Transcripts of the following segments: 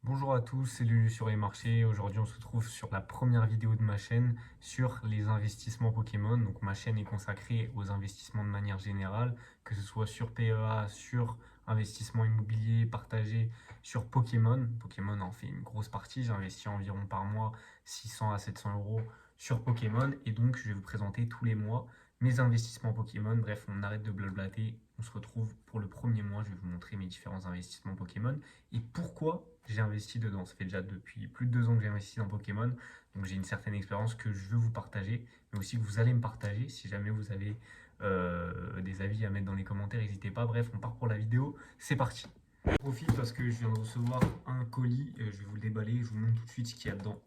Bonjour à tous, c'est Lulu sur les marchés. Aujourd'hui, on se retrouve sur la première vidéo de ma chaîne sur les investissements Pokémon. Donc, ma chaîne est consacrée aux investissements de manière générale, que ce soit sur PEA, sur investissement immobilier, partagé sur Pokémon. Pokémon en fait une grosse partie. J'investis environ par mois 600 à 700 euros sur Pokémon. Et donc, je vais vous présenter tous les mois mes investissements Pokémon. Bref, on arrête de blablater. On se retrouve pour le premier mois. Je vais vous montrer mes différents investissements Pokémon et pourquoi j'ai investi dedans. Ça fait déjà depuis plus de 2 ans que j'ai investi dans Pokémon, donc j'ai une certaine expérience que je veux vous partager, mais aussi que vous allez me partager. Si jamais vous avez des avis à mettre dans les commentaires, n'hésitez pas. Bref, on part pour la vidéo, c'est parti. Je profite parce que je viens de recevoir un colis, je vais vous le déballer, je vous montre tout de suite ce qu'il y a dedans.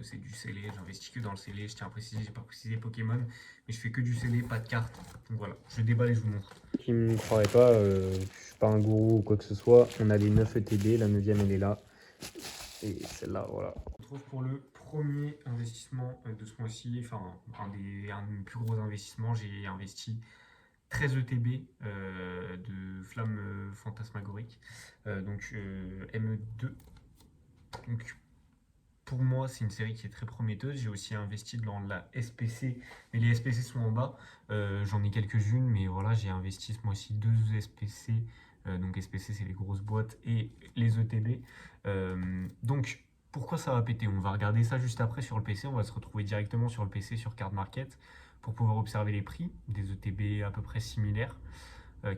C'est du scellé, j'investis que dans le scellé, je tiens à préciser, j'ai pas précisé Pokémon, mais je fais que du scellé, pas de cartes. Donc voilà, je déballe et je vous montre. Qui ne me croirait pas, je suis pas un gourou ou quoi que ce soit. On a les 9 ETB, la neuvième elle est là. Et celle-là, voilà. On se retrouve pour le premier investissement de ce mois-ci, enfin un de mes plus gros investissements. J'ai investi 13 ETB de Flamme Fantasmagorique, donc ME2. Donc pour moi, c'est une série qui est très prometteuse. J'ai aussi investi dans la SPC, mais les SPC sont en bas. J'en ai quelques-unes, mais voilà, j'ai investi ce mois-ci 2 SPC. Donc SPC, c'est les grosses boîtes et les ETB. Donc, pourquoi ça va péter? On va regarder ça juste après sur le PC. On va se retrouver directement sur le PC, sur Card Market, pour pouvoir observer les prix des ETB à peu près similaires,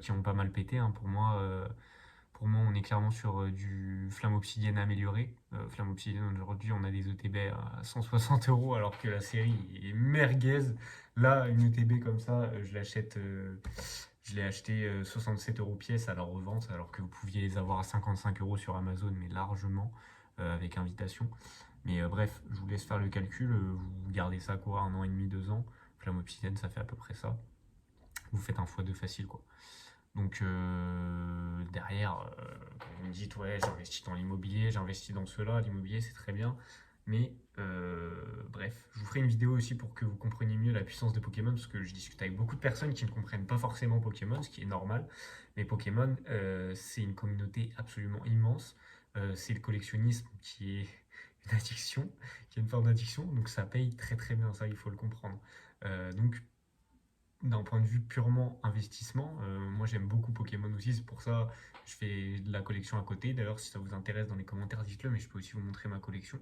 qui ont pas mal pété, hein. Pour moi, on est clairement sur du Flamme Obsidienne amélioré. Flamme Obsidienne, aujourd'hui, on a des ETB à 160 euros alors que la série est merguez. Là, une ETB comme ça, je l'ai acheté 67 euros pièce à la revente, alors que vous pouviez les avoir à 55 euros sur Amazon, mais largement, avec invitation. Mais bref, je vous laisse faire le calcul. Vous gardez ça quoi, 1 an et demi, 2 ans. Flamme Obsidienne, ça fait à peu près ça. Vous faites un x2 facile quoi. Donc derrière, quand vous me dites ouais, j'investis dans l'immobilier, j'investis dans cela, l'immobilier c'est très bien. Mais bref, je vous ferai une vidéo aussi pour que vous compreniez mieux la puissance de Pokémon, parce que je discute avec beaucoup de personnes qui ne comprennent pas forcément Pokémon, ce qui est normal. Mais Pokémon, c'est une communauté absolument immense. C'est le collectionnisme qui est une addiction, qui est une forme d'addiction, donc ça paye très très bien, ça il faut le comprendre. Donc d'un point de vue purement investissement, moi j'aime beaucoup Pokémon aussi, c'est pour ça que je fais de la collection à côté. D'ailleurs, si ça vous intéresse dans les commentaires, dites-le, mais je peux aussi vous montrer ma collection.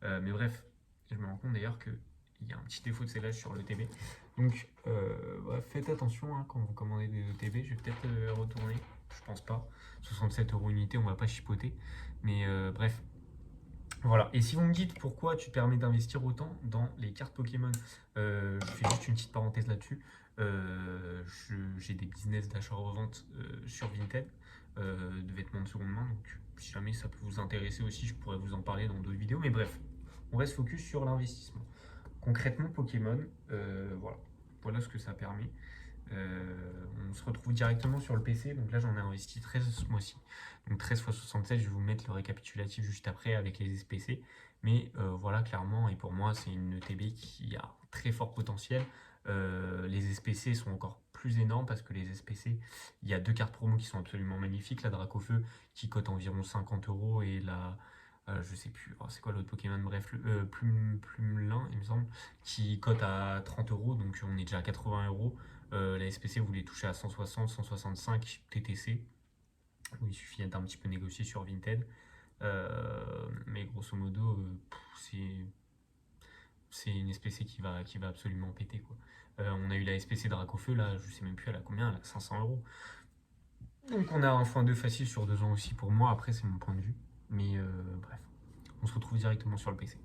Mais bref, je me rends compte d'ailleurs qu'il y a un petit défaut de scellage sur l'ETB. Donc bref, faites attention hein, quand vous commandez des ETB. Je vais peut-être retourner, je pense pas. 67 euros unité, on va pas chipoter. Mais bref, voilà. Et si vous me dites pourquoi tu te permets d'investir autant dans les cartes Pokémon, je fais juste une petite parenthèse là-dessus. J'ai des business d'achat-revente sur Vinted, de vêtements de seconde main. Donc, si jamais ça peut vous intéresser aussi, je pourrais vous en parler dans d'autres vidéos. Mais bref, on reste focus sur l'investissement. Concrètement, Pokémon, voilà. Voilà ce que ça permet. On se retrouve directement sur le PC. Donc là, j'en ai investi 13 ce mois-ci. Donc 13 fois 67, je vais vous mettre le récapitulatif juste après avec les SPC. Mais voilà, clairement, et pour moi, c'est une ETB qui a un très fort potentiel. Les SPC sont encore plus énormes parce que les SPC, il y a 2 cartes promo qui sont absolument magnifiques. La Dracofeu qui cote environ 50 euros et la. Je sais plus, oh, c'est quoi l'autre Pokémon, bref, Plumelin, il me semble, qui cote à 30 euros, donc on est déjà à 80 euros. La SPC, vous les touchez à 160, 165 TTC. Où il suffit d'un petit peu négocier sur Vinted. Mais grosso modo, c'est une SPC qui va absolument péter. Quoi. On a eu la SPC Dracofeu, là, je sais même plus, elle a combien? Elle a 500 euros. Donc on a un x2 facile sur 2 ans aussi pour moi. Après, c'est mon point de vue. Mais bref, on se retrouve directement sur le PC.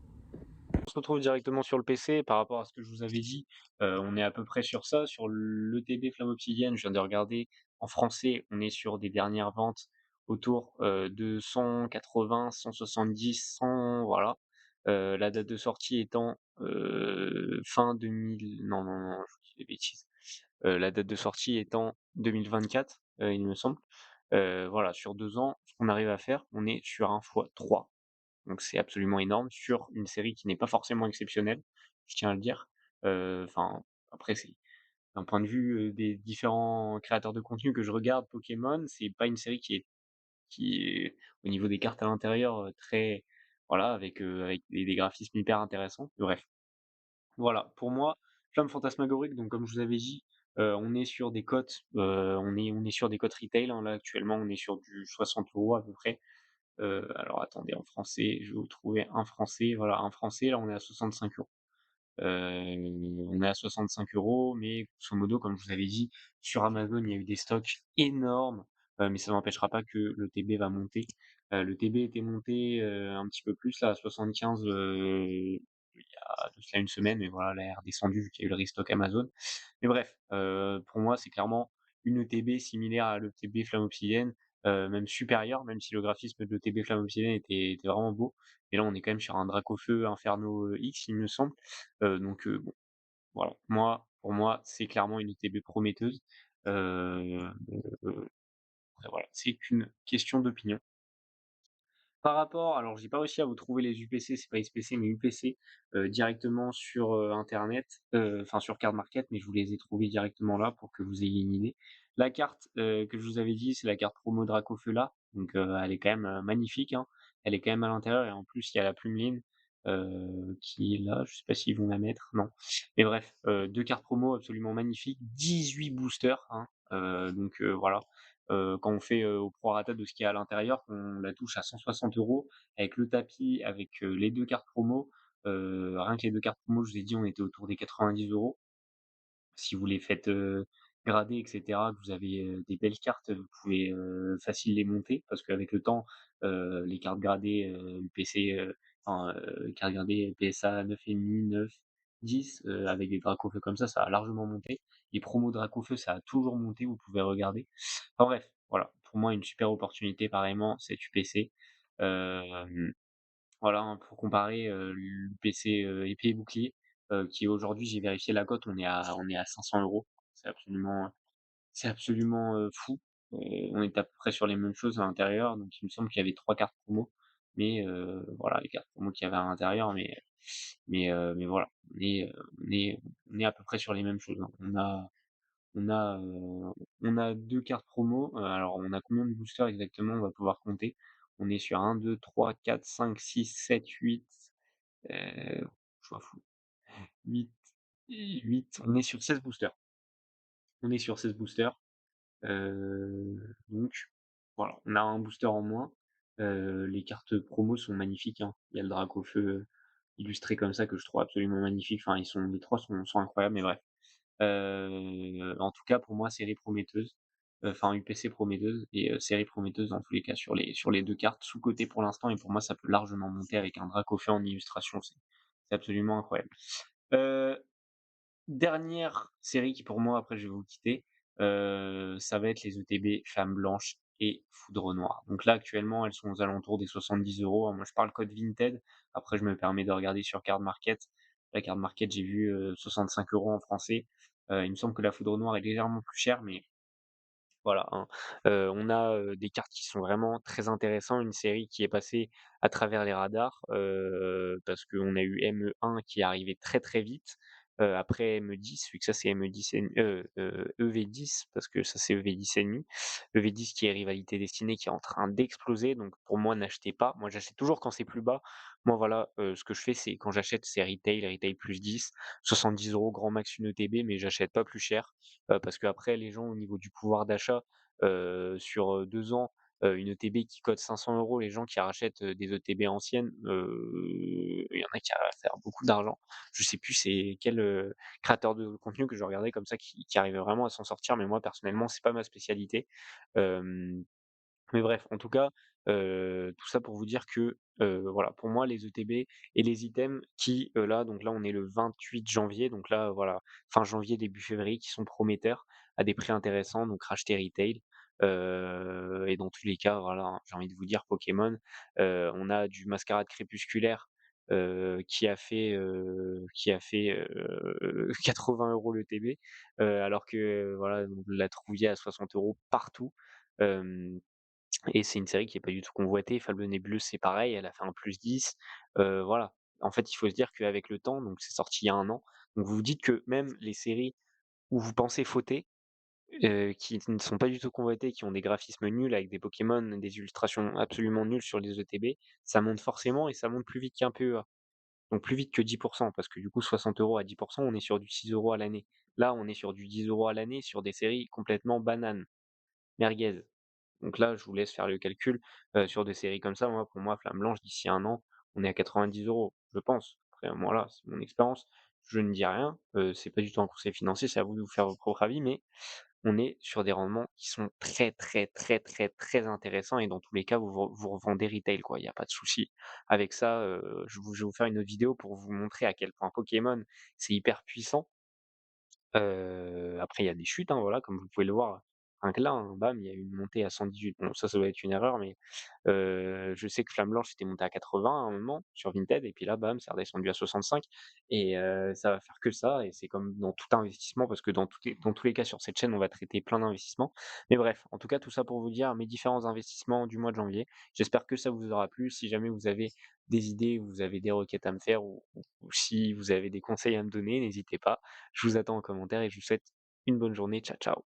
On se retrouve directement sur le PC par rapport à ce que je vous avais dit. On est à peu près sur ça, sur l'ETB Flamme Obsidienne. Je viens de regarder en français, on est sur des dernières ventes autour de 180, 170, 100, voilà. La date de sortie étant fin 2000, non, non, non, je vous dis des bêtises. La date de sortie étant 2024, il me semble. Voilà, sur 2 ans, ce qu'on arrive à faire, on est sur un x3. Donc c'est absolument énorme sur une série qui n'est pas forcément exceptionnelle, je tiens à le dire. Enfin, après c'est d'un point de vue, des différents créateurs de contenu que je regarde, Pokémon, c'est pas une série qui est au niveau des cartes à l'intérieur, très voilà, avec des graphismes hyper intéressants. Bref, voilà, pour moi, Flamme fantasmagorique, donc comme je vous avais dit, on est sur des cotes, on est sur des cotes retail, hein, là actuellement, on est sur du 60 € à peu près. Alors attendez, en français, je vais vous trouver un français, voilà, un français, là on est à 65 €. On est à 65 €, mais grosso modo, comme je vous avais dit, sur Amazon, il y a eu des stocks énormes, mais ça n'empêchera pas que le TB va monter. Le TB était monté, un petit peu plus là à 75, il y a de cela une semaine, mais voilà, là, il est redescendu vu qu'il y a eu le restock Amazon. Mais bref, pour moi, c'est clairement une ETB similaire à l'ETB Flamme Obsidienne, même supérieure, même si le graphisme de l'ETB Flamme Obsidienne était vraiment beau. Et là, on est quand même sur un Dracofeu Inferno, X, il me semble. Bon, voilà. Pour moi, c'est clairement une ETB prometteuse. Heu, Après voilà, c'est qu'une question d'opinion. Par rapport alors j'ai pas réussi à vous trouver les UPC, c'est pas SPC mais UPC, directement sur, internet, enfin sur Card Market, mais je vous les ai trouvés directement là pour que vous ayez une idée. La carte, que je vous avais dit, c'est la carte promo Dracofeu-là, donc elle est quand même, magnifique, hein. Elle est quand même à l'intérieur et en plus il y a la plumeline, qui est là, je sais pas s'ils vont la mettre, non. Mais bref, 2 cartes promo absolument magnifiques, 18 boosters, hein, voilà. Quand on fait, au prorata de ce qu'il y a à l'intérieur, qu'on la touche à 160 € avec le tapis, avec, les 2 cartes promo, rien que les 2 cartes promo, je vous ai dit, on était autour des 90 €. Si vous les faites, grader et cetera, que vous avez, des belles cartes, vous pouvez, facile les monter parce qu'avec le temps, les cartes gradées, UPC, cartes gradées PSA 9,5, 9, 10, avec des Dracofeu comme ça a largement monté. Les promos Dracofeu, ça a toujours monté, vous pouvez regarder. Enfin bref, voilà, pour moi une super opportunité pareillement, cette UPC. Hem voilà, hein, pour comparer, l'UPC, épée et bouclier, qui aujourd'hui, j'ai vérifié la cote, on est à 500 €. C'est absolument, fou. On est à peu près sur les mêmes choses à l'intérieur, donc il me semble qu'il y avait 3 cartes promo, mais voilà, les cartes promo qu'il y avait à l'intérieur, mais voilà, on est à peu près sur les mêmes choses, hein. On a, on a 2 cartes promo, alors on a combien de boosters exactement? On va pouvoir compter. On est sur 1, 2, 3, 4, 5, 6, 7, 8, je m'en fous, 8 et 8, on est sur 16 boosters. On est sur 16 boosters, donc voilà, on a un booster en moins. Les cartes promo sont magnifiques, hein. Il y a le Dracofeu, illustré comme ça que je trouve absolument magnifique. Enfin, les 3 sont incroyables, mais bref. En tout cas, pour moi, série prometteuse, enfin UPC prometteuse et série prometteuse dans tous les cas sur les 2 cartes, sous-cotées pour l'instant et pour moi, ça peut largement monter avec un Dracofeu en illustration, c'est absolument incroyable. Heu Dernière série qui pour moi, après je vais vous quitter, ça va être les ETB Flamme Blanche et Foudre Noire. Donc là, actuellement, elles sont aux alentours des 70 €, hein. Moi, je parle code Vinted. Après, je me permets de regarder sur Card Market. La Card Market, j'ai vu, 65 € en français. Il me semble que la Foudre Noire est légèrement plus chère, mais voilà, hein. On a, des cartes qui sont vraiment très intéressants, une série qui est passée à travers les radars, parce qu'on a eu ME1 qui est arrivé très, très vite, après ME10, vu que ça c'est ME10 et EV10 parce que ça c'est EV10 et demi. EV10 qui est Rivalité Destinée qui est en train d'exploser, donc pour moi n'achetez pas. Moi j'achète toujours quand c'est plus bas. Moi voilà, ce que je fais c'est quand j'achète c'est retail plus 10, 70 € grand max une ETB, mais j'achète pas plus cher. Parce qu'après les gens au niveau du pouvoir d'achat, sur, 2 ans, une ETB qui cote 500 €, les gens qui rachètent, des ETB anciennes, il y en a qui arrivent à faire beaucoup d'argent. Je sais plus c'est quel, créateur de contenu que je regardais comme ça qui arrivait vraiment à s'en sortir, mais moi personnellement c'est pas ma spécialité. Hem mais bref, en tout cas, tout ça pour vous dire que, voilà, pour moi, les ETB et les items qui, là, on est le 28 janvier, donc là, voilà, fin janvier, début février, qui sont prometteurs à des prix intéressants, donc racheter retail. Et dans tous les cas, voilà, hein, j'ai envie de vous dire Pokémon, on a du Mascarade crépusculaire, qui a fait, 80 € l'ETB, alors que, voilà, vous la trouviez à 60 € partout. Hem Et c'est une série qui est pas du tout convoitée. Fable Nébuleuse, c'est pareil, elle a fait un +10. Voilà. En fait, il faut se dire qu'avec le temps, donc c'est sorti il y a 1 an, donc vous vous dites que même les séries où vous pensez fauter, qui ne sont pas du tout convoités, qui ont des graphismes nuls avec des Pokémon, des illustrations absolument nulles sur les ETB, ça monte forcément et ça monte plus vite qu'un PEA. Donc plus vite que 10 parce que du coup 60 € à 10 on est sur du 6 € à l'année. Là, on est sur du 10 € à l'année sur des séries complètement bananes, merguez. Donc là, je vous laisse faire le calcul, sur des séries comme ça. Moi, pour moi, Flamme Blanche, d'ici un an, on est à 90 €, je pense. Après, voilà, c'est mon expérience. Je ne dis rien, c'est pas du tout un conseil financier, c'est à vous de vous faire votre propre avis, mais on est sur des rendements qui sont très, très, très, très, très intéressants et dans tous les cas, vous revendez retail, quoi. Il y a pas de souci. Avec ça, je vais vous faire une autre vidéo pour vous montrer à quel point Pokémon, c'est hyper puissant. Après il y a des chutes, hein, voilà, comme vous pouvez le voir. Rien que là, hein, bam, il y a eu une montée à 118. Bon ça doit être une erreur, mais je sais que Flamme Blanche était monté à 80 à un moment sur Vinted et puis là, bam, c'est redescendu à 65 et ça va faire que ça et c'est comme dans tout investissement parce que dans tous les cas sur cette chaîne, on va traiter plein d'investissements. Mais bref, en tout cas, tout ça pour vous dire mes différents investissements du mois de janvier. J'espère que ça vous aura plu. Si jamais vous avez des idées, vous avez des requêtes à me faire ou si vous avez des conseils à me donner, n'hésitez pas. Je vous attends en commentaire et je vous souhaite une bonne journée. Ciao, ciao.